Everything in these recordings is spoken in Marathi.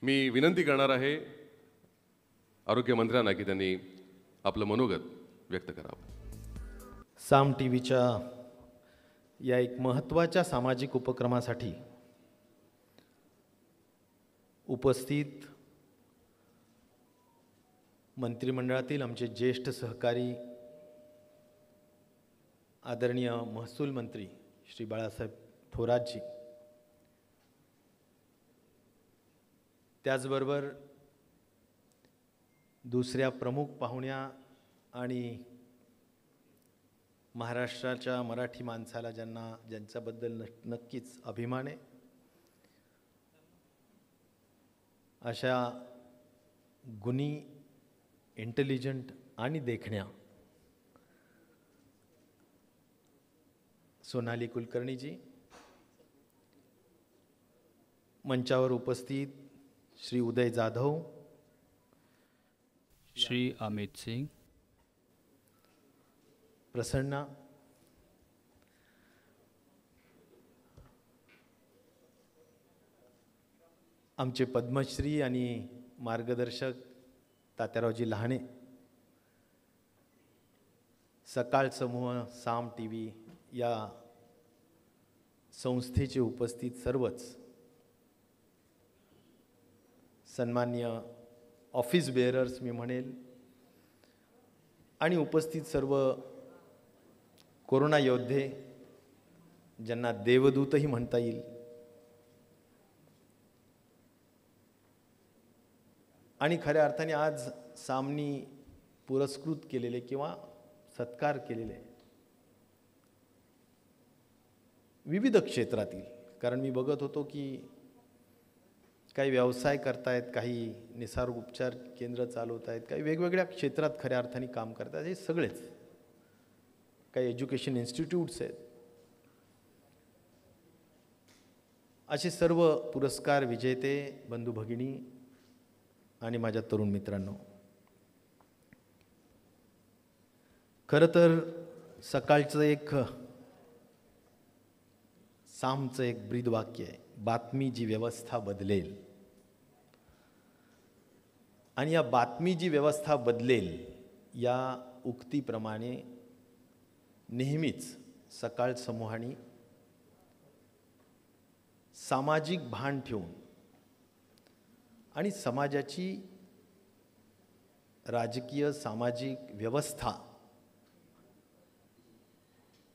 मी विनंती करणार आहे आरोग्यमंत्र्यांना की त्यांनी आपलं मनोगत व्यक्त करावं। साम टीव्हीच्या या एक महत्त्वाच्या सामाजिक उपक्रमासाठी उपस्थित मंत्रिमंडळातील आमचे ज्येष्ठ सहकारी आदरणीय महसूल मंत्री श्री बाळासाहेब थोरातजी, त्याचबरोबर दुसऱ्या प्रमुख पाहुण्या आणि महाराष्ट्राच्या मराठी माणसाला ज्यांच्याबद्दल नक्कीच अभिमान आहे अशा गुणी, इंटेलिजंट आणि देखण्या सोनाली कुलकर्णीजी, मंचावर उपस्थित श्री उदय जाधव, श्री अमित सिंह, प्रसन्ना, आमचे पद्मश्री आणि मार्गदर्शक तात्यारावजी लहाणे, सकाळ समूह, साम टीव्ही या संस्थेचे उपस्थित सर्वच सन्माननीय ऑफिस बेअरर्स मी म्हणेल आणि उपस्थित सर्व कोरोना योद्धे ज्यांना देवदूतही म्हणता येईल आणि खऱ्या अर्थाने आज सामनी पुरस्कृत केलेले किंवा सत्कार केलेले विविध क्षेत्रातील, कारण मी बघत होतो की काही व्यवसाय करतायत, काही निसर्ग उपचार केंद्र चालवत आहेत, काही वेगवेगळ्या क्षेत्रात खऱ्या अर्थाने काम करतात, हे सगळेच काही एज्युकेशन इन्स्टिट्यूट्स आहेत, असे सर्व पुरस्कार विजेते बंधू भगिनी आणि माझ्या तरुण मित्रांनो, खरं तर सकाळचं एक सामचं एक ब्रीद वाक्य आहे, बातमी जी व्यवस्था बदलेल, आणि या बातमी जी व्यवस्था बदलेल या उक्तीप्रमाणे नेहमीच सकाळ समूहाने सामाजिक भान ठेवून आणि समाजाची राजकीय सामाजिक व्यवस्था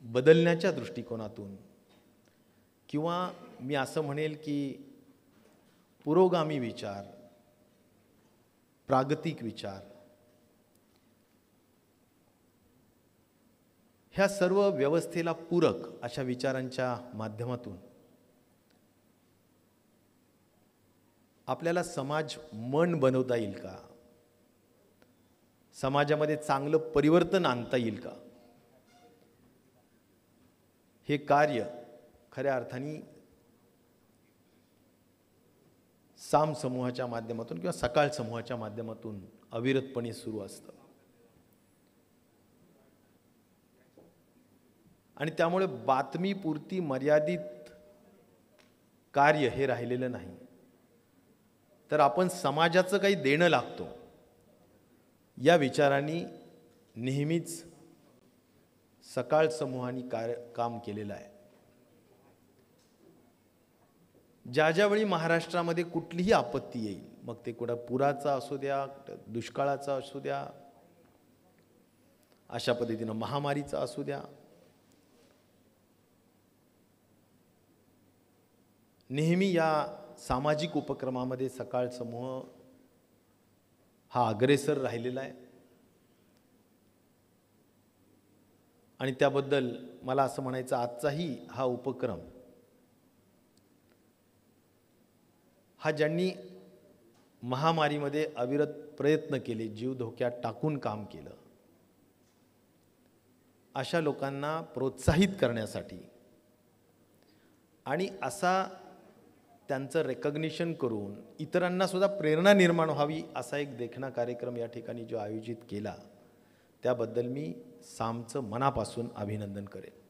बदलण्याच्या दृष्टिकोनातून किंवा मी असं म्हणेल की पुरोगामी विचार, प्रागतिक विचार, ह्या सर्व व्यवस्थेला पूरक अशा विचारांच्या माध्यमातून आपल्याला समाज मन बनवता येईल का, समाजामध्ये चांगलं परिवर्तन आणता येईल का, हे कार्य खऱ्या अर्थाने साम समूहाच्या माध्यमातून किंवा सकाळ समूहाच्या माध्यमातून अविरतपणे सुरू असतं आणि त्यामुळे बातमीपुरती मर्यादित कार्य हे राहिलेलं नाही, तर आपण समाजाचं काही देणं लागतो या विचारांनी नेहमीच सकाळ समूहाने काम केलेलं आहे। ज्या ज्यावेळी महाराष्ट्रामध्ये कुठलीही आपत्ती येईल, मग ते कुठं पुराचा असू द्या, दुष्काळाचा असू द्या, अशा पद्धतीनं महामारीचा असू द्या, नेहमी या सामाजिक उपक्रमामध्ये सकाळ समूह हा अग्रेसर राहिलेला आहे आणि त्याबद्दल मला असं म्हणायचं, आजचाही हा उपक्रम हा ज्यांनी महामारीमध्ये अविरत प्रयत्न केले, जीव धोक्यात टाकून काम केलं, अशा लोकांना प्रोत्साहित करण्यासाठी आणि असा त्यांचं रेकग्निशन करून इतरांना सुद्धा प्रेरणा निर्माण व्हावी असा एक देखणा कार्यक्रम या ठिकाणी जो आयोजित केला, त्याबद्दल मी सामचं मनापासून अभिनंदन करेन।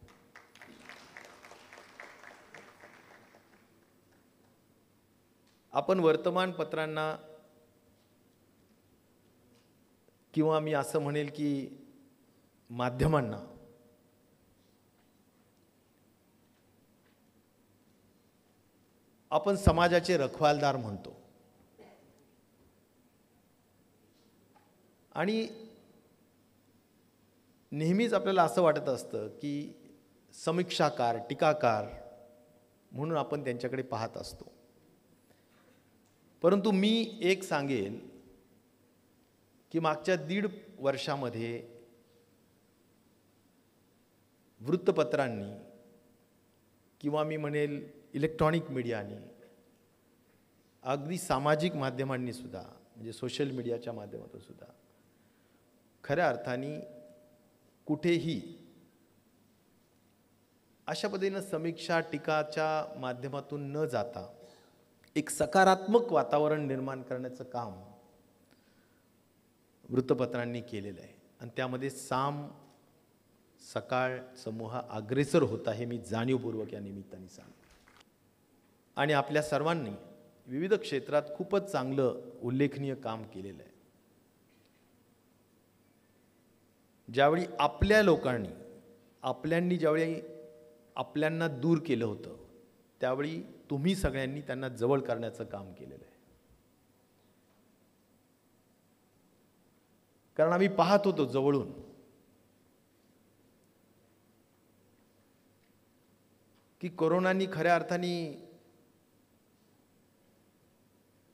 आपण वर्तमानपत्रांना किंवा मी असं म्हणेल की माध्यमांना आपण समाजाचे रखवालदार म्हणतो आणि नेहमीच आपल्याला असं वाटत असतं की समीक्षाकार टीकाकार म्हणून आपण त्यांच्याकडे पाहत असतो. परंतु मी एक सांगेल की मागच्या 1.5 वर्षामध्ये वृत्तपत्रांनी किंवा मी म्हणेल इलेक्ट्रॉनिक मीडियाने अगदी सामाजिक माध्यमांनी सुद्धा म्हणजे सोशल मीडियाच्या माध्यमातून सुद्धा खऱ्या अर्थाने कुठेही अशा पद्धतीनं समीक्षा टीकाच्या माध्यमातून न जाता एक सकारात्मक वातावरण निर्माण करण्याचं काम वृत्तपत्रांनी केलेलं आहे आणि त्यामध्ये साम सकाळ समूह अग्रेसर होता हे मी जाणीवपूर्वक या निमित्ताने सांगतो. आणि आपल्या सर्वांनी विविध क्षेत्रात खूपच चांगलं उल्लेखनीय काम केलेलं आहे. ज्यावेळी आपल्या लोकांनी आपल्यांनी ज्यावेळी आपल्यांना दूर केलं होतं त्यावेळी तुम्ही सगळ्यांनी त्यांना जवळ करण्याचं काम केलेलं आहे. कारण आम्ही पाहत होतो जवळून की कोरोनानी खऱ्या अर्थाने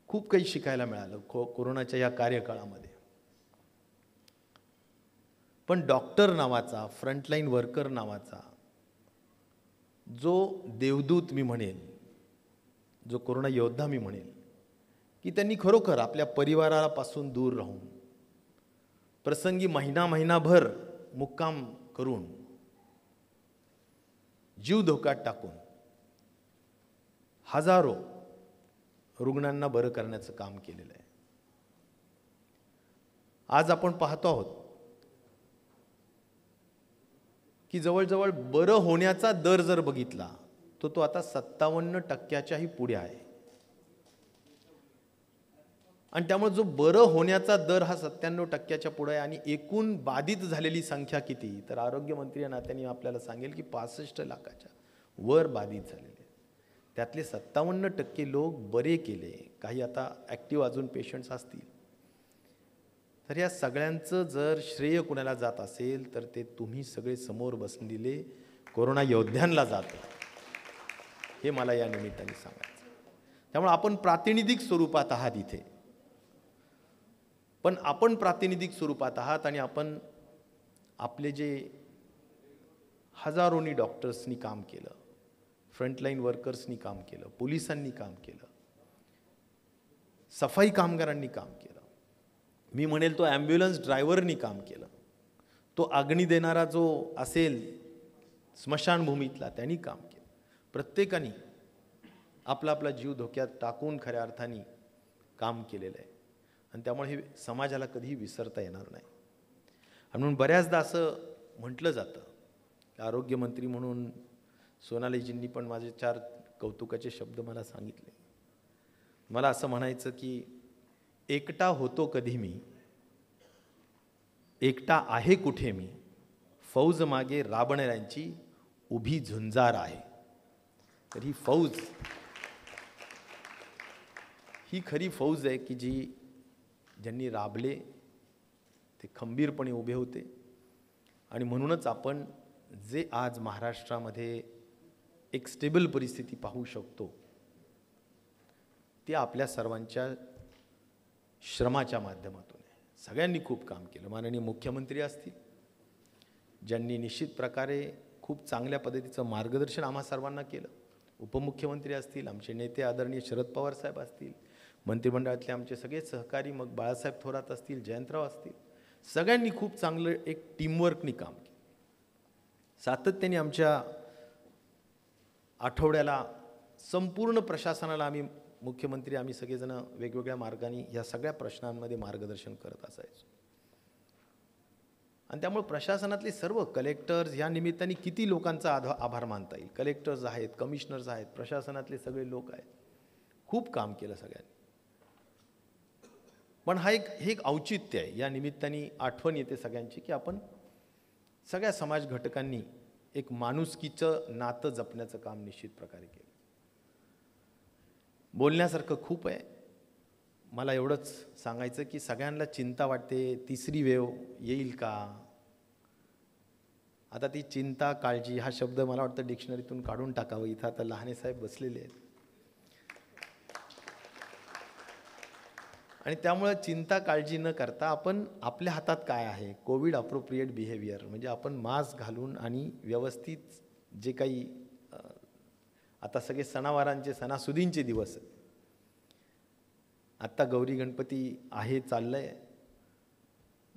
खूप काही शिकायला मिळालं कोरोनाच्या या कार्यकाळामध्ये. पण डॉक्टर नावाचा फ्रंटलाईन वर्कर नावाचा जो देवदूत मी म्हणेल जो कोरोना योद्धा मी म्हणेल की त्यांनी खरोखर आपल्या परिवारापासून दूर राहून प्रसंगी महिनाभर मुक्काम करून जीव धोक्यात टाकून हजारो रुग्णांना बरं करण्याचं काम केलेलं आहे. आज आपण पाहतो आहोत की जवळजवळ बरं होण्याचा दर जर बघितला तर तो आता 57%च्याही पुढे आहे. आणि त्यामुळे जो बरं होण्याचा दर हा 97%च्या पुढे आहे आणि एकूण बाधित झालेली संख्या किती तर आरोग्यमंत्री या नात्याने आपल्याला सांगेल की 65 लाखाच्या वर बाधित झालेले. त्यातले 57% लोक बरे केले. काही आता ॲक्टिव्ह अजून पेशंट्स असतील. तर या सगळ्यांचं जर श्रेय कुणाला जात असेल तर ते तुम्ही सगळे समोर बसलेले कोरोना योद्ध्यांना जातं हे मला या निमित्ताने सांगायचं. त्यामुळे आपण प्रातिनिधिक स्वरूपात आहात इथे. पण आपण प्रातिनिधिक स्वरूपात आहात आणि आपण आपले जे हजारोनी डॉक्टर्सनी काम केलं, फ्रंटलाईन वर्कर्सनी काम केलं, पोलिसांनी काम केलं, सफाई कामगारांनी काम केलं, मी म्हणेल तो ॲम्ब्युलन्स ड्रायव्हरनी काम केलं, तो अग्नी देणारा जो असेल स्मशानभूमीतला त्यांनी काम केलं. प्रत्येकाने आपला आपला जीव धोक्यात टाकून खऱ्या अर्थाने काम केलेलं आहे आणि त्यामुळे हे समाजाला कधीही विसरता येणार नाही. आणि म्हणून बऱ्याचदा असं म्हटलं जातं की आरोग्यमंत्री म्हणून सोनालीजींनी पण माझे 4 कौतुकाचे शब्द मला सांगितले. मला असं म्हणायचं की एकटा होतो कधी मी, एकटा आहे कुठे मी, फौज मागे राबणाऱ्यांची उभी झुंजार आहे. तर ही फौज ही खरी फौज आहे की ज्यांनी राबले ते खंबीरपणे उभे होते. आणि म्हणूनच आपण जे आज महाराष्ट्रामध्ये एक स्टेबल परिस्थिती पाहू शकतो ते आपल्या सर्वांच्या श्रमाच्या माध्यमातून आहे. सगळ्यांनी खूप काम केलं. माननीय मुख्यमंत्री असतील ज्यांनी निश्चित प्रकारे खूप चांगल्या पद्धतीचं मार्गदर्शन आम्हा सर्वांना केलं, उपमुख्यमंत्री असतील, आमचे नेते आदरणीय शरद पवार साहेब असतील, मंत्रिमंडळातले आमचे सगळे सहकारी मग बाळासाहेब थोरात असतील, जयंतराव असतील, सगळ्यांनी खूप चांगलं एक टीमवर्कनी काम केलं. सातत्याने आमच्या आठवड्याला संपूर्ण प्रशासनाला आम्ही मुख्यमंत्री आम्ही सगळेजण वेगवेगळ्या मार्गाने या सगळ्या प्रश्नांमध्ये मार्गदर्शन करत असायचो. आणि त्यामुळे प्रशासनातले सर्व कलेक्टर्स या निमित्ताने किती लोकांचा आभार मानता येईल. कलेक्टर्स आहेत, कमिशनर्स आहेत, प्रशासनातले सगळे लोक आहेत, खूप काम केलं सगळ्यांनी. पण हे एक औचित्य आहे. या निमित्ताने आठवण येते सगळ्यांची की आपण सगळ्या समाज घटकांनी एक माणुसकीचं नातं जपण्याचं काम निश्चित प्रकारे केलं. बोलण्यासारखं खूप आहे. मला एवढंच सांगायचं की सगळ्यांना चिंता वाटते, तिसरी वेव येईल का. आता ती चिंता काळजी हा शब्द मला वाटतं डिक्शनरीतून काढून टाकावं. इथं आता लहाने साहेब बसलेले आहेत आणि त्यामुळं चिंता काळजी न करता आपण आपल्या हातात काय आहे, कोविड अप्रोप्रिएट बिहेवियर म्हणजे आपण मास्क घालून आणि व्यवस्थित जे काही आता सगळे सणावारांचे सणासुदींचे दिवस आहेत. आत्ता गौरी गणपती आहे, चाललंय,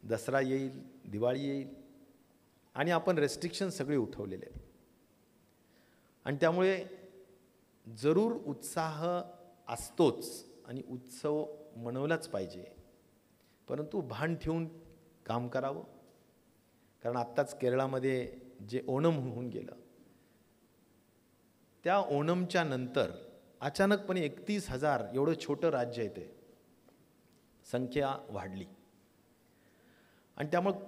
दसरा येईल, दिवाळी येईल आणि आपण रेस्ट्रिक्शन सगळे उठवलेले आहेत. आणि त्यामुळे जरूर उत्साह असतोच आणि उत्सव मनवलाच पाहिजे, परंतु भान ठेवून काम करावं. कारण आत्ताच केरळामध्ये जे ओणम होऊन गेलं, त्या ओणमच्या नंतर अचानकपणे 31,000 एवढं छोटं राज्य आहे ते संख्या वाढली. आणि त्यामुळं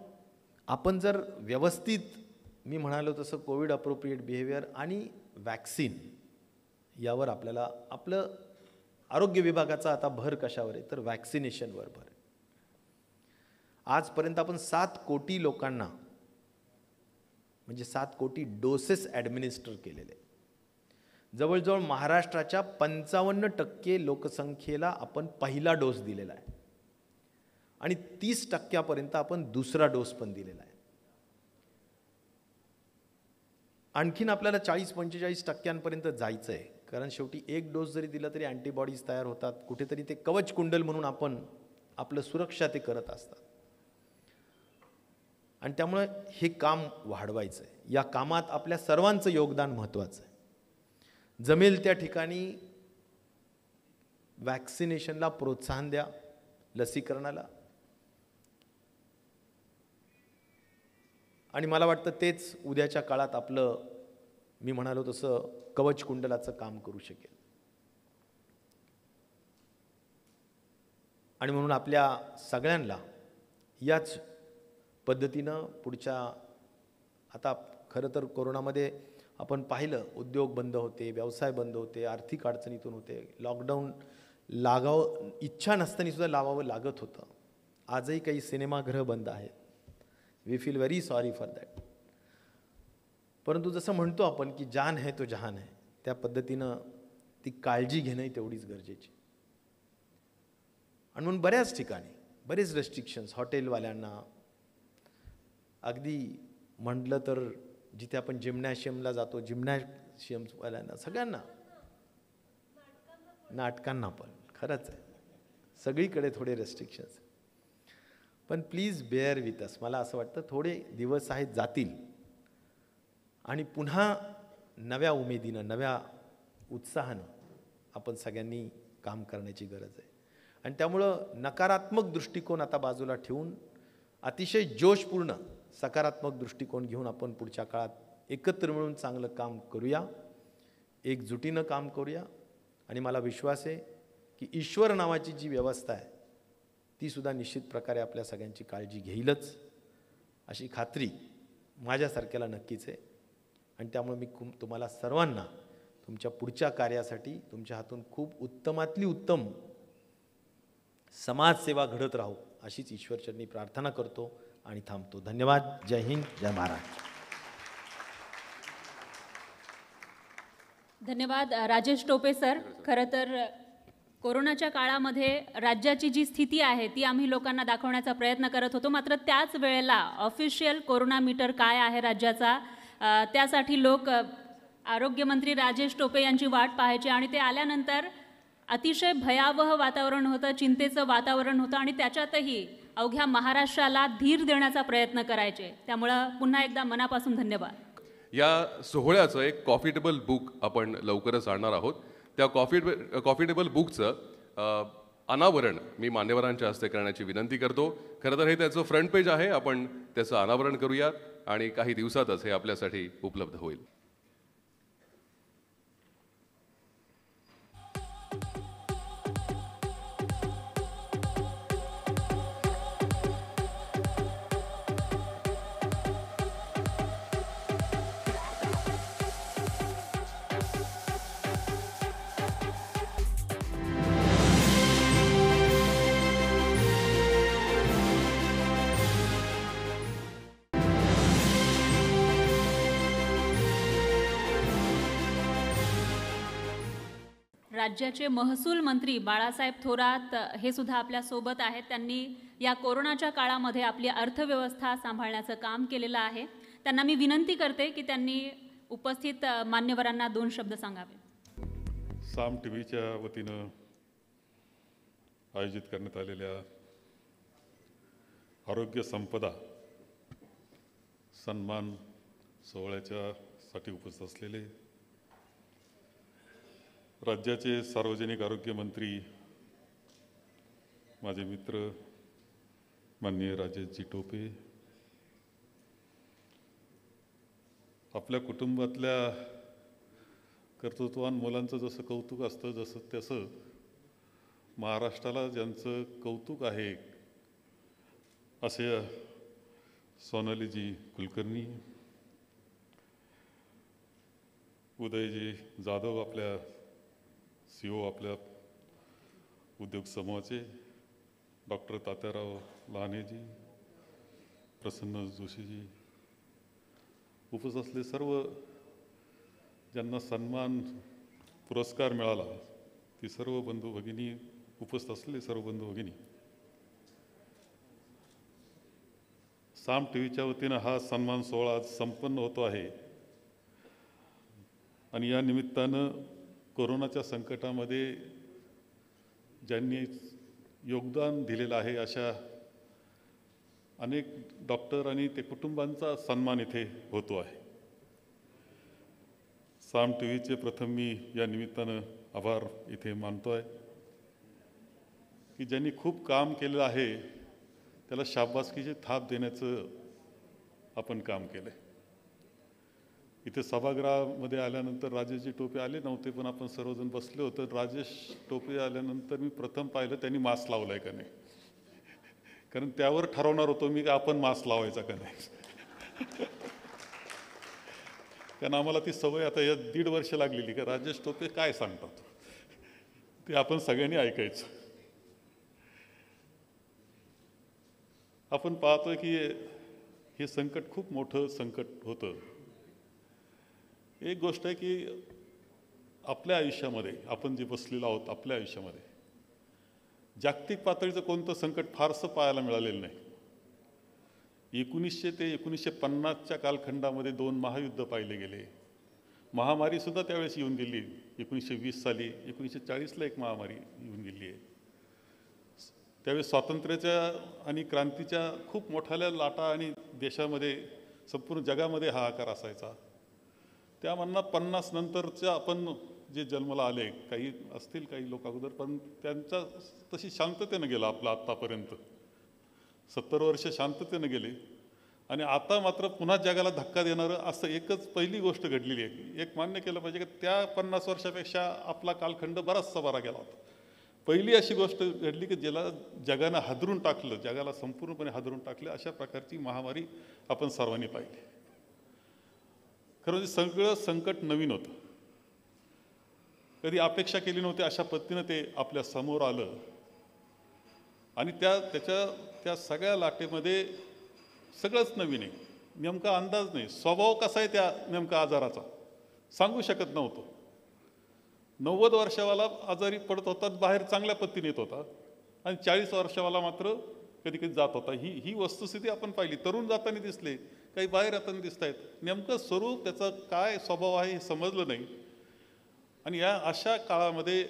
आपण जर व्यवस्थित मी म्हणालो तसं कोविड अप्रोप्रिएट बिहेवियर आणि वॅक्सिन यावर आपल्याला आपलं आरोग्य विभागाचा आता भर कशावर आहे तर वॅक्सिनेशनवर भर आहे. आजपर्यंत आपण 7 कोटी लोकांना म्हणजे 7 कोटी डोसेस ॲडमिनिस्टर केलेले. जवळजवळ महाराष्ट्राच्या 55% लोकसंख्येला आपण पहिला डोस दिलेला आहे आणि 30% आपण दुसरा डोस पण दिलेला आहे. आणखीन आपल्याला 40-45% जायचं आहे. कारण शेवटी एक डोस जरी दिला तरी अँटीबॉडीज तयार होतात. कुठेतरी ते कवच कुंडल म्हणून आपण आपलं सुरक्षा ते करत असतात. आणि त्यामुळे हे काम वाढवायचं आहे. या कामात आपल्या सर्वांचं योगदान महत्त्वाचं आहे. जमेल त्या ठिकाणी वॅक्सिनेशनला प्रोत्साहन द्या, लसीकरणाला. आणि मला वाटतं तेच उद्याच्या काळात आपलं मी म्हणालो तसं कवच कुंडलाचं काम करू शकेल. आणि म्हणून आपल्या सगळ्यांना याच पद्धतीनं पुढच्या आता खरं तर कोरोनामध्ये आपण पाहिलं उद्योग बंद होते, व्यवसाय बंद होते, आर्थिक अडचणीतून होते, लॉकडाऊन लागावं इच्छा नसताना सुद्धा लावावं लागत होतं. आजही काही सिनेमागृह बंद आहेत. We feel very sorry for that. परंतु जसं म्हणतो आपण की जान है तो जहान है, त्या पद्धतीनं ती काळजी घेणंही तेवढीच गरजेची. आणि म्हणून बऱ्याच ठिकाणी बरेच रेस्ट्रिक्शन्स हॉटेलवाल्यांना, अगदी म्हटलं तर जिथे आपण जिम्नॅशियमला जातो जिम्नॅशियमवाल्यांना, सगळ्यांना, नाटकांना पण खरंच आहे सगळीकडे थोडे रेस्ट्रिक्शन्स. पण प्लीज बेअर विथ अस. मला असं वाटतं थोडे दिवस आहेत, जातील आणि पुन्हा नव्या उमेदीनं नव्या उत्साहानं आपण सगळ्यांनी काम करण्याची गरज आहे. आणि त्यामुळं नकारात्मक दृष्टिकोन आता बाजूला ठेवून अतिशय जोशपूर्ण सकारात्मक दृष्टिकोन घेऊन आपण पुढच्या काळात एकत्र मिळून चांगलं काम करूया, एकजुटीनं काम करूया. आणि मला विश्वास आहे की ईश्वर नावाची जी व्यवस्था आहे ती सुद्धा निश्चित प्रकारे आपल्या सगळ्यांची काळजी घेईलच, अशी खात्री माझ्यासारख्याला नक्कीच आहे. आणि त्यामुळे मी तुम्हाला सर्वांना तुमच्या पुढच्या कार्यासाठी तुमच्या हातून खूप उत्तमातली उत्तम समाजसेवा घडत राहू अशीच ईश्वरचरणी प्रार्थना करतो आणि थांबतो. धन्यवाद. जय हिंद, जय महाराष्ट्र. धन्यवाद राजेश टोपे सर. खरं तर कोरोनाच्या काळामध्ये राज्याची जी स्थिती आहे ती आम्ही लोकांना दाखवण्याचा प्रयत्न करत होतो. मात्र त्याच वेळेला ऑफिशियल कोरोना मीटर काय आहे राज्याचा त्यासाठी लोक आरोग्यमंत्री राजेश टोपे यांची वाट पाहायची आणि ते आल्यानंतर अतिशय भयावह वातावरण होतं, चिंतेचं वातावरण होतं आणि त्याच्यातही अवघ्या महाराष्ट्राला धीर देण्याचा प्रयत्न करायचे. त्यामुळं पुन्हा एकदा मनापासून धन्यवाद. या सोहळ्याचं एक कॉफी टेबल बुक आपण लवकरच आणणार आहोत. त्या कॉफी टेबल बुकचं अनावरण मी मान्यवरांच्या हस्ते करण्याची विनंती करतो. खरं तर हे त्याचं फ्रंट पेज आहे, आपण त्याचं अनावरण करूयात आणि काही दिवसातच हे आपल्यासाठी उपलब्ध होईल. राज्याचे महसूल मंत्री बाळासाहेब थोरात हे सुद्धा आपल्या सोबत आहेत. त्यांनी या कोरोनाच्या काळामध्ये आपली अर्थव्यवस्था सांभाळण्याचं काम केलेलं आहे. त्यांना मी विनंती करते की त्यांनी उपस्थित मान्यवरांना 2 शब्द सांगावे. साम टी व्हीच्या वतीनं आयोजित करण्यात आलेल्या आरोग्य संपदा सन्मान सोहळ्याच्यासाठी उपस्थित असलेले राज्याचे सार्वजनिक आरोग्य मंत्री माझे मित्र माननीय राजेशजी टोपे, आपल्या कुटुंबातल्या कर्तृत्ववान मुलांचं जसं कौतुक असतं तसं महाराष्ट्राला ज्यांचं कौतुक आहे असे सोनालीजी कुलकर्णी, उदयजी जाधव आपल्या CEO आपल्या उद्योग समूहाचे, डॉक्टर तात्याराव लहानेजी, प्रसन्न जोशीजी, उपस्थित असले सर्व ज्यांना सन्मान पुरस्कार मिळाला ती सर्व बंधू भगिनी, उपस्थित असलेले सर्व बंधू भगिनी, साम टी व्हीच्या वतीनं हा सन्मान सोहळा आज संपन्न होतो आहे. आणि या निमित्तानं कोरोनाच्या संकटामध्ये ज्यांनी योगदान दिलेलं आहे अशा अनेक डॉक्टर आणि ते कुटुंबांचा सन्मान इथे होतो आहे. साम टी व्हीचे प्रथम मी या निमित्तानं आभार इथे मानतो आहे की ज्यांनी खूप काम केलं आहे त्याला शाबासकीची थाप देण्याचं आपण काम केलं आहे. इथे सभागृहामध्ये आल्यानंतर राजेशजी टोपे आले नव्हते, पण आपण सर्वजण बसले होते. राजेश टोपे आल्यानंतर मी प्रथम पाहिलं त्यांनी मास्क लावला आहे का नाही, कारण त्यावर ठरवणार होतो मी की आपण मास्क लावायचा का नाही. कारण आम्हाला ती सवय आता या 1.5 वर्ष लागलेली का राजेश टोपे काय सांगतात ते आपण सगळ्यांनी ऐकायचं. आपण पाहतोय की हे संकट खूप मोठं संकट होतं. एक गोष्ट आहे की आपल्या आयुष्यामध्ये आपण जे बसलेलो आहोत आपल्या आयुष्यामध्ये जागतिक पातळीचं कोणतं संकट फारसं पाहायला मिळालेलं नाही. 1900 ते 1950च्या कालखंडामध्ये 2 महायुद्ध पाहिले गेले. महामारीसुद्धा त्यावेळेस येऊन गेली. 1920 साली 1940ला एक महामारी येऊन गेली आहे. त्यावेळेस स्वातंत्र्याच्या आणि क्रांतीच्या खूप मोठ्या लाटा आणि देशामध्ये संपूर्ण जगामध्ये हाहाकार असायचा. त्या म्हणणं 50 नंतरच्या आपण जे जन्माला आले काही असतील काही लोक अगोदर, पण त्यांच्या तशी शांततेनं गेला आपला आत्तापर्यंत 70 वर्ष शांततेनं गेले. आणि आता मात्र पुन्हा जगाला धक्का देणारं असं एकच पहिली गोष्ट घडलेली आहे. एक मान्य केलं पाहिजे की त्या 50 वर्षापेक्षा आपला कालखंड बराचसा बरा गेला होता. पहिली अशी गोष्ट घडली की ज्याला जगानं हादरून टाकलं, जगाला संपूर्णपणे हादरून टाकलं, अशा प्रकारची महामारी आपण सर्वांनी पाहिली. खरं म्हणजे सगळं संकट नवीन होतं, कधी अपेक्षा केली नव्हती अशा पद्धतीनं ते आपल्या समोर आलं. आणि त्या सगळ्या लाटेमध्ये सगळंच नवीन आहे. नेमका अंदाज नाही, स्वभाव कसा आहे त्या नेमका आजाराचा सांगू शकत नव्हतो. 90 वर्षावाला आजारी पडत होता, बाहेर चांगल्या पद्धतीने येत होता, आणि 40 वर्षावाला मात्र कधी कधी जात होता. ही वस्तुस्थिती आपण पाहिली. तरुण जाताना दिसले, काही बाहेर येताना दिसत आहेत. नेमकं स्वरूप त्याचा काय स्वभाव आहे हे समजलं नाही. आणि या अशा काळामध्ये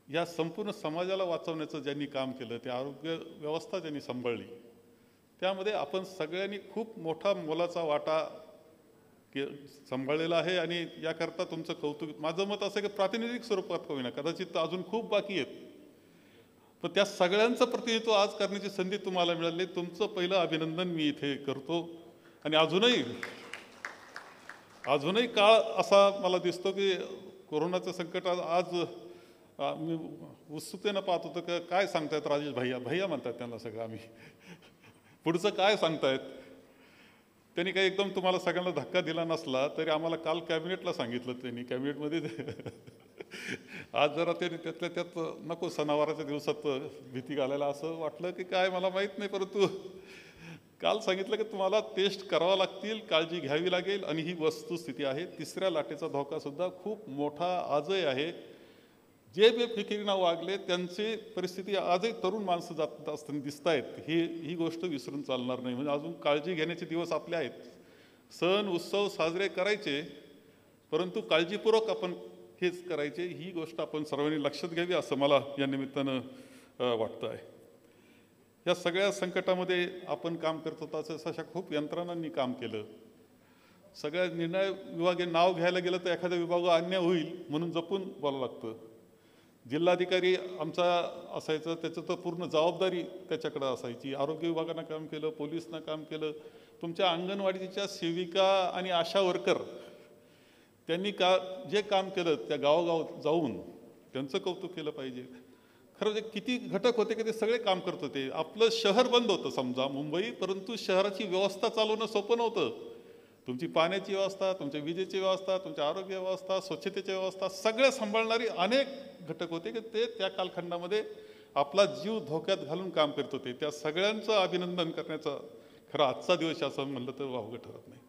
या संपूर्ण समाजाला वाचवण्याचं ज्यांनी काम केलं, ते आरोग्य व्यवस्था ज्यांनी सांभाळली, त्यामध्ये आपण सगळ्यांनी खूप मोठा मोलाचा वाटा सांभाळलेला आहे. आणि याकरता तुमचं कौतुक. माझं मत असं की प्रातिनिधिक स्वरूपात होईना, कदाचित अजून खूप बाकी आहेत, पण त्या सगळ्यांचं प्रतिनिधित्व आज करण्याची संधी तुम्हाला मिळाली. तुमचं पहिलं अभिनंदन मी इथे करतो. आणि अजूनही काळ असा मला दिसतो की कोरोनाचं संकट आज मी उत्सुकतेनं पाहत होतो की काय सांगतायत राजेश भैया म्हणतात त्यांना सगळं, आम्ही पुढचं काय सांगतायत. त्यांनी काही एकदम तुम्हाला सगळ्यांना धक्का दिला नसला तरी आम्हाला काल कॅबिनेटला सांगितलं. त्यांनी कॅबिनेटमध्ये आज जरा त्यांनी त्यातल्या त्यात नको सणावाराच्या दिवसात भीती घालायला असं वाटलं की काय मला माहीत नाही, परंतु काल सांगितलं की तुम्हाला टेस्ट करावं लागतील, काळजी घ्यावी लागेल, आणि ही वस्तुस्थिती आहे. तिसऱ्या लाटेचा धोकासुद्धा खूप मोठा आजही आहे. जे बेफिकिरीनं वागले त्यांची परिस्थिती आजही तरुण माणसं जात असताना दिसत आहेत. ही गोष्ट विसरून चालणार नाही. म्हणजे अजून काळजी घेण्याचे दिवस आपले आहेत. सण उत्सव साजरे करायचे, परंतु काळजीपूर्वक आपण हेच करायचे. ही गोष्ट आपण सर्वांनी लक्षात घ्यावी असं मला या निमित्तानं वाटतं आहे. या सगळ्या संकटामध्ये आपण काम करतो तसं अशा खूप यंत्रणांनी काम केलं. सगळ्या निर्णय विभागे नाव घ्यायला गेलं तर एखाद्या विभाग अन्याय होईल म्हणून जपून बोलावं लागतं. जिल्हाधिकारी आमचा असायचा, त्याचं तर पूर्ण जबाबदारी त्याच्याकडे असायची. आरोग्य विभागानं काम केलं, पोलिसनं काम केलं. तुमच्या अंगणवाडीच्या सेविका आणि आशा वर्कर त्यांनी जे काम केलं त्या गावोगाव जाऊन त्यांचं कौतुक केलं पाहिजे. खरं जे किती घटक होते की ते सगळे काम करत होते. आपलं शहर बंद होतं समजा मुंबई, परंतु शहराची व्यवस्था चालवणं सोपं नव्हतं. तुमची पाण्याची व्यवस्था, तुमच्या विजेची व्यवस्था, तुमच्या आरोग्य व्यवस्था, स्वच्छतेची व्यवस्था सगळ्या सांभाळणारी अनेक घटक होते की ते त्या कालखंडामध्ये आपला जीव धोक्यात घालून काम करत होते. त्या सगळ्यांचं अभिनंदन करण्याचा खरं आजचा दिवस असं म्हणलं तर वावगं ठरत नाही.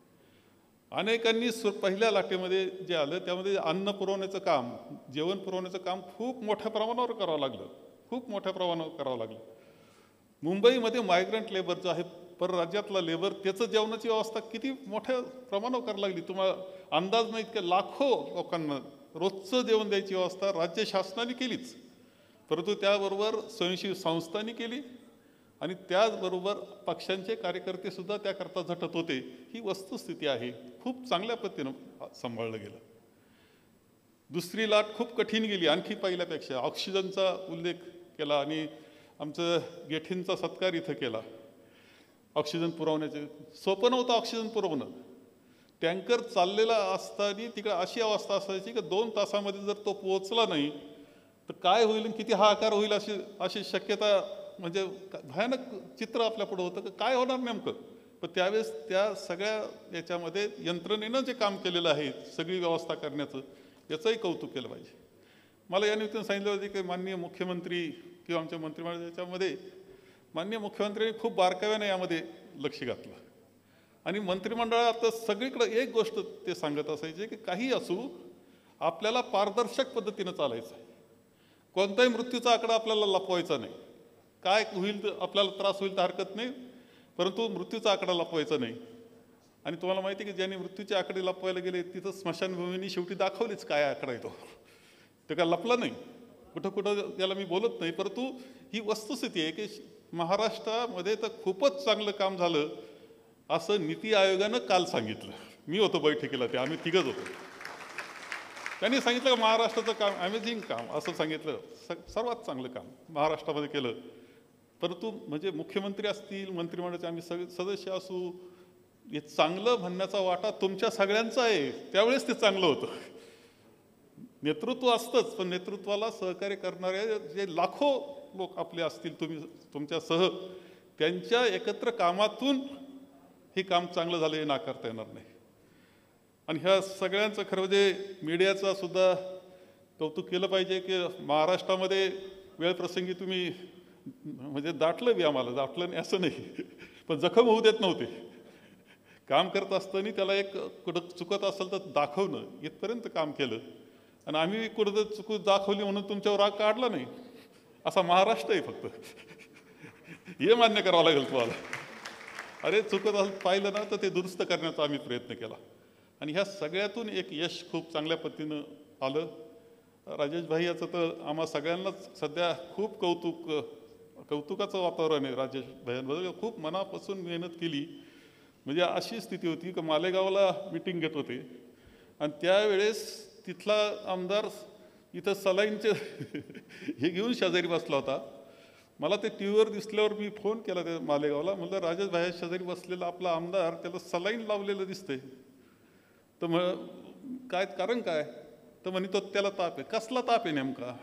अनेकांनी पहिल्या लाटेमध्ये जे आलं त्यामध्ये अन्न पुरवण्याचं काम, जेवण पुरवण्याचं काम खूप मोठ्या प्रमाणावर करावं लागलं. खूप मोठ्या प्रमाणावर करावं लागलं. मुंबईमध्ये मायग्रंट लेबर जो आहे, परराज्यातला लेबर, त्याचं जेवणाची व्यवस्था किती मोठ्या प्रमाणावर करायला लागली. तुम्हाला अंदाज नाही की लाखो लोकांना रोजचं जेवण द्यायची व्यवस्था राज्य शासनाने केलीच, परंतु त्याबरोबर स्वयंसेवी संस्थांनी केली आणि त्याचबरोबर पक्षांचे कार्यकर्ते सुद्धा त्याकरता झटत होते. ही वस्तुस्थिती आहे. खूप चांगल्या पद्धतीनं सांभाळलं गेलं. दुसरी लाट खूप कठीण गेली आणखी पहिल्यापेक्षा. ऑक्सिजनचा उल्लेख केला आणि आमचं गेठींचा सत्कार इथं केला. ऑक्सिजन पुरवण्याचे सोपं नव्हतं. ऑक्सिजन पुरवणं टँकर चाललेला असताना तिकडे अशी अवस्था असायची की 2 तासामध्ये जर तो पोहोचला नाही तर काय होईल, किती हाहाकार होईल अशी शक्यता, म्हणजे भयानक चित्र आपल्या पुढे होतं की काय होणार नेमकं. पण त्यावेळेस त्या सगळ्या याच्यामध्ये यंत्रणेनं जे काम केलेलं आहे सगळी व्यवस्था करण्याचं, याचंही कौतुक केलं पाहिजे. मला या निमित्तानं सांगितलं होतं की माननीय मुख्यमंत्री किंवा आमच्या मंत्रिमंडळाच्यामध्ये माननीय मुख्यमंत्र्यांनी खूप बारकाव्याने यामध्ये लक्ष घातलं आणि मंत्रिमंडळात सगळीकडे एक गोष्ट ते सांगत असायचे की काही असू, आपल्याला पारदर्शक पद्धतीनं चालायचं आहे. कोणताही मृत्यूचा आकडा आपल्याला लपवायचा नाही. काय होईल तर आपल्याला त्रास होईल तर हरकत नाही, परंतु मृत्यूचा आकडा लपवायचा नाही. आणि तुम्हाला माहिती आहे की ज्यांनी मृत्यूचे आकडे लपवायला गेले तिथं स्मशानभूमीनी शेवटी दाखवलीच काय आकडा येतो. ते काय लपला नाही. कुठं कुठं याला मी बोलत नाही, परंतु ही वस्तुस्थिती आहे की महाराष्ट्रामध्ये तर खूपच चांगलं काम झालं असं नीती आयोगानं काल सांगितलं. मी होतो बैठकीला, ते आम्ही तिघंच होतो. त्यांनी सांगितलं की महाराष्ट्राचं काम अमेझिंग काम असं सांगितलं. सर्वात चांगलं काम महाराष्ट्रामध्ये केलं. परंतु म्हणजे मुख्यमंत्री असतील, मंत्रिमंडळाचे आम्ही सगळे सदस्य असू, हे चांगलं म्हणण्याचा वाटा तुमच्या सगळ्यांचा आहे. त्यावेळेस ते चांगलं होतं. नेतृत्व असतंच, पण नेतृत्वाला सहकार्य करणारे जे लाखो लोक आपले असतील, तुमच्यासह, त्यांच्या एकत्र कामातून हे काम चांगलं झालं हे नाकारता येणार नाही. आणि ह्या सगळ्यांचं खरं म्हणजे मीडियाचा सुद्धा कौतुक केलं पाहिजे की महाराष्ट्रामध्ये वेळप्रसंगी तुम्ही म्हणजे दाटलं बी, आम्हाला दाटलं नाही असं नाही, पण जखम होऊ देत नव्हते. काम करत असताना त्याला एक कुठं चुकत असेल तर दाखवणं इथपर्यंत काम केलं. आणि आम्ही कुठं चुकून दाखवली म्हणून तुमच्यावर राग काढला नाही, असा महाराष्ट्र आहे फक्त. हे मान्य करावं लागेल तुम्हाला. अरे चुकत असं पाहिलं ना तर ते दुरुस्त करण्याचा आम्ही प्रयत्न केला आणि ह्या सगळ्यातून एक यश खूप चांगल्या पद्धतीनं आलं. राजेश भाई याचं तर आम्हा सगळ्यांनाच सध्या खूप कौतुकाचं वातावरण आहे. राजेश भाईंबद्दल खूप मनापासून मेहनत केली. म्हणजे अशी स्थिती होती की मालेगावला मिटिंग घेत होते आणि त्यावेळेस तिथला आमदार इथं सलाईनचे हे घेऊन शेजारी बसला होता. मला ते टी व्हीवर दिसल्यावर मी फोन केला त्या मालेगावला, म्हणलं राजेश भाई शेजारी बसलेला आपला आमदार, त्याला सलाईन लावलेलं दिसतंय. तर काय कारण काय, तर म्हणे तो त्याला ताप आहे. कसला ताप आहे नेमका,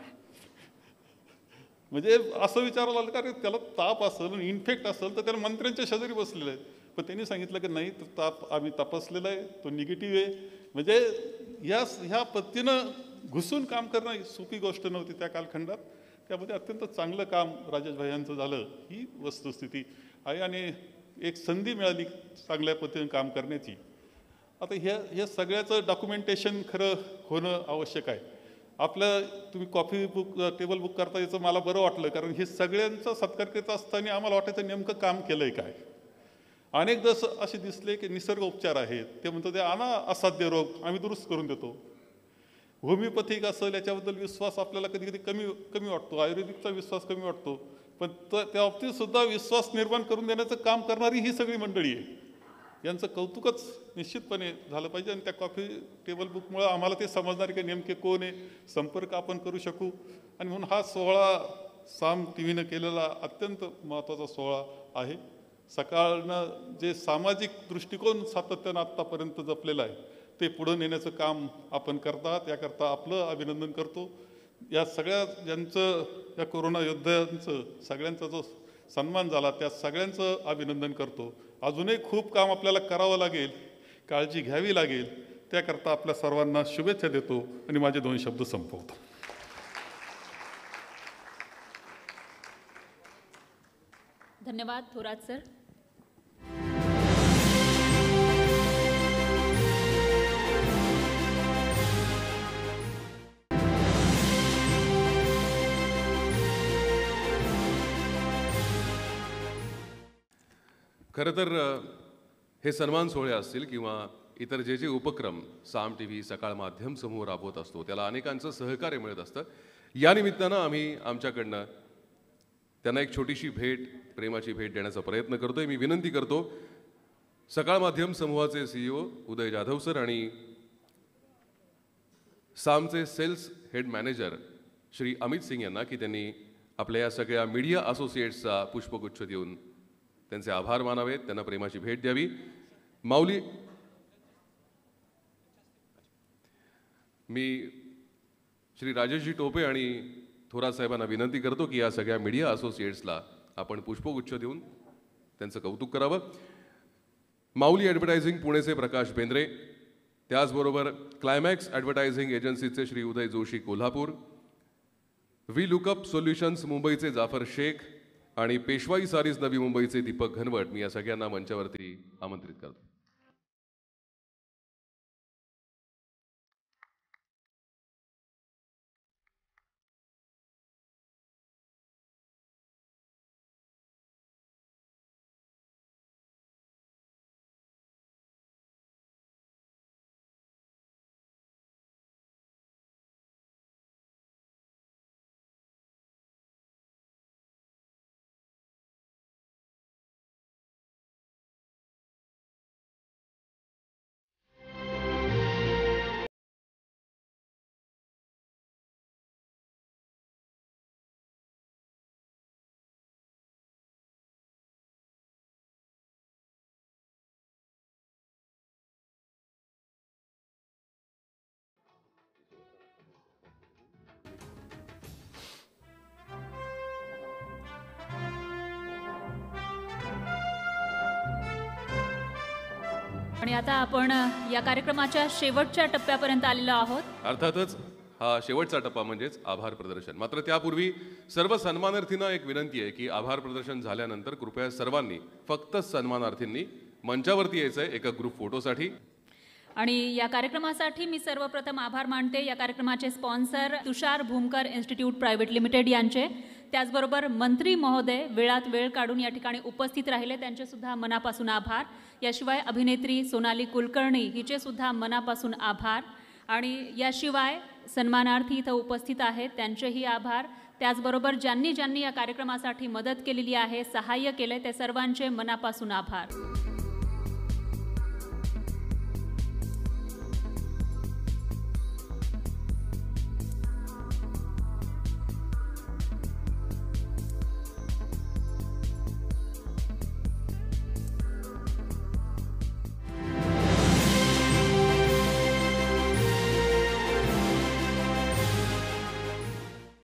म्हणजे असं विचारायला लागलं का रे त्याला ताप असेल, इन्फेक्ट असेल तर त्याला मंत्र्यांच्या शेजारी बसलेलं आहे. पण त्यांनी सांगितलं की नाही, तो ताप आम्ही तपासलेला आहे, तो निगेटिव्ह आहे. म्हणजे ह्या पद्धतीनं घुसून काम करणं सोपी गोष्ट नव्हती त्या कालखंडात. त्यामध्ये अत्यंत चांगलं काम राजेश भाई यांचं झालं, ही वस्तुस्थिती आहे. आणि एक संधी मिळाली चांगल्या पद्धतीने काम करण्याची. आता हे सगळ्याचं डॉक्युमेंटेशन खरं होणं आवश्यक आहे. आपलं तुम्ही कॉफी बुक टेबल बुक करता याचं मला बरं वाटलं, कारण हे सगळ्यांचा सत्कार करत असताना आम्हाला वाटायचं नेमकं काम केलं आहे काय. अनेकदा असे दिसले की निसर्ग उपचार आहेत, ते म्हणतात ते आणा असाध्य रोग आम्ही दुरुस्त करून देतो. होमिओपॅथिक असेल याच्याबद्दल विश्वास आपल्याला कधी कधी कमी वाटतो, आयुर्वेदिकचा विश्वास कमी वाटतो, पण त्या बाबतीत सुद्धा विश्वास निर्माण करून देण्याचं काम करणारी ही सगळी मंडळी आहे. यांचं कौतुकच निश्चितपणे झालं पाहिजे. आणि त्या कॉफी टेबल बुकमुळं आम्हाला ते समजणार की नेमके कोण आहे, संपर्क आपण करू शकू. आणि म्हणून हा सोहळा साम टी व्हीनं केलेला अत्यंत महत्त्वाचा सोहळा आहे. सकाळनं जे सामाजिक दृष्टिकोन सातत्यानं आत्तापर्यंत जपलेलं आहे ते पुढं नेण्याचं काम आपण करतात. याकरता आपलं अभिनंदन करतो. या सगळ्या ज्यांचं या कोरोना योद्ध्यांचं सगळ्यांचा जो सन्मान झाला त्या सगळ्यांचं अभिनंदन करतो. अजूनही खूप काम आपल्याला करावं लागेल, काळजी घ्यावी लागेल. त्याकरता आपल्या सर्वांना शुभेच्छा देतो आणि माझे 2 शब्द संपवतो. धन्यवाद थोरात सर. खरं तर हे सन्मान सोहळे असतील किंवा इतर जे जे उपक्रम साम टी व्ही सकाळ माध्यम समूह राबवत असतो त्याला अनेकांचं सहकार्य मिळत असतं. या निमित्तानं आम्ही आमच्याकडनं त्यांना एक छोटीशी भेट, प्रेमाची भेट देण्याचा प्रयत्न करतोय. मी विनंती करतो सकाळ माध्यम समूहाचे CEO उदय जाधव सर आणि सामचे sales head manager Shri Amit Singh यांना की त्यांनी आपल्या या सगळ्या मीडिया असोसिएट्सचा पुष्पगुच्छ देऊन त्यांचे आभार मानावेत, त्यांना प्रेमाची भेट द्यावी. माऊली, मी श्री राजेशजी टोपे आणि थोरात साहेबांना विनंती करतो की या सगळ्या मीडिया असोसिएट्सला आपण पुष्पगुच्छ देऊन त्यांचं कौतुक करावं. माऊली ॲडव्हर्टायझिंग पुणेचे प्रकाश बेंद्रे, त्याचबरोबर क्लायमॅक्स ॲडव्हर्टायझिंग एजन्सीचे Shri Uday Joshi Kolhapur, we lookup solutions मुंबईचे जाफर शेख आणि पेशवाई सारीज नवी मुंबईचे दीपक घनवट, मी या सगळ्यांना मंचावरती आमंत्रित करतो. आणि आता आपण या कार्यक्रमाच्या शेवटच्या टप्प्यापर्यंत आलेलो आहोत. अर्थातच हा शेवटचा टप्पा म्हणजेच आभार प्रदर्शन. मात्र त्यापूर्वी सर्व सन्मानार्थींना एक विनंती आहे की आभार प्रदर्शन झाल्यानंतर कृपया सर्वांनी, फक्त सन्मानार्थींनी मंचावरती यायचं आहे एका ग्रुप फोटोसाठी. आणि या कार्यक्रमासाठी मी सर्वप्रथम आभार मानते या कार्यक्रमाचे स्पॉन्सर तुषार भूमकर इन्स्टिट्यूट प्रायव्हेट लिमिटेड यांचे. त्याचबरोबर मंत्री महोदय वेळात वेळ काढून या ठिकाणी उपस्थित राहिले, त्यांचे सुद्धा मनापासून आभार. याशिवाय अभिनेत्री सोनाली कुलकर्णी हिचे सुद्धा मनापासून आभार. आणि याशिवाय सन्मानार्थी इथं उपस्थित आहेत त्यांचेही आभार. त्याचबरोबर ज्यांनी ज्यांनी या कार्यक्रमासाठी मदत केलेली आहे, सहाय्य केले, ते सर्वांचे मनापासून आभार.